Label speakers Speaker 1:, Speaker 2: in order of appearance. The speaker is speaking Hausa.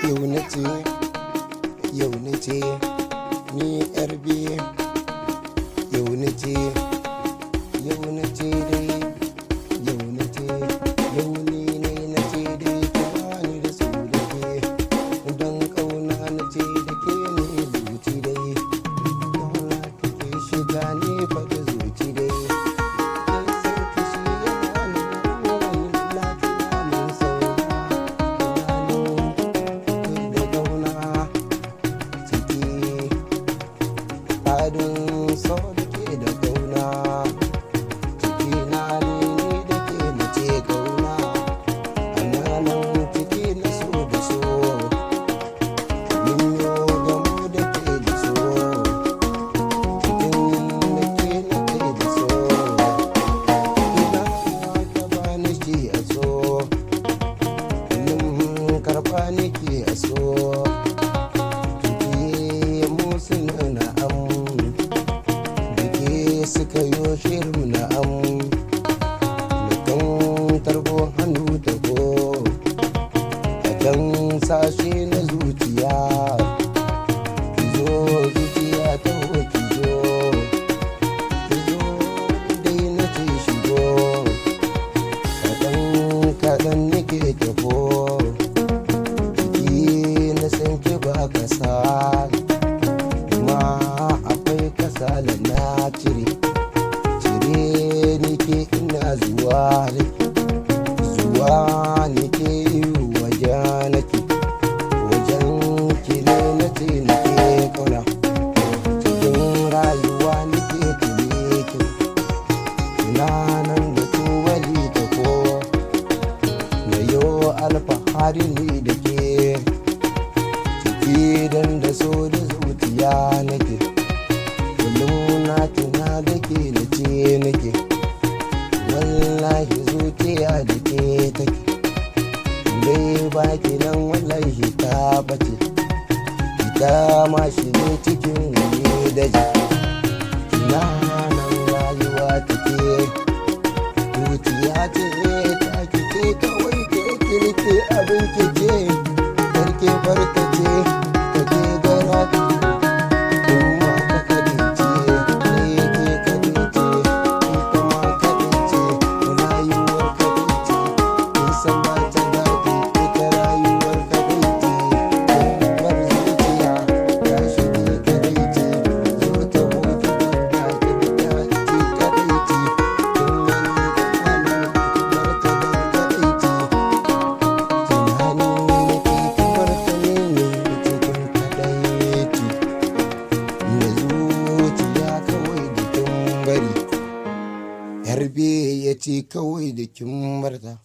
Speaker 1: yau na ce ni yar biye, yau na ce dai, yau ni ne na ce dai kuma ni da su da ke, don kauna na ce da ke ne zuci dai, kauna take shiga ne faɗi zuci dai. Adun so da ke da kauna, ciki na ne da ke na ce kauna, ananan ciki na so da so, min yo gamo da ke da so, cikin da ke na ke da so, ina ka ba ni shi a so, inin karɓa ni ke a so, ciki musu nuna suka yo shirin na'am, mutum tarbo hannu da ko a can sashe na zuciya, kizo zuciya ta kizo dai na ce shigo, kaɗan nake tafo, jiki na san ki ba kasa, ma akwai kasala na cire nike ina zuwa nike wajen nake wajen kile na ce nike kauna, cikin rayuwa nike tunike tunanan da tuwali ta ko na yo alfahari ne da ke, ciki dan da so da zuciya nake, kullum na tuna da ke na ce nake, wallahi zuciya da ke take, dai baki nan wallahi ta bace, ita ma shi ne cikin wani daji, na nan rayuwa take, zuciya ce ta kike kawai ke kirke abin kike, farke farkace kake gara Yarbe ya ce kawai da kin barta.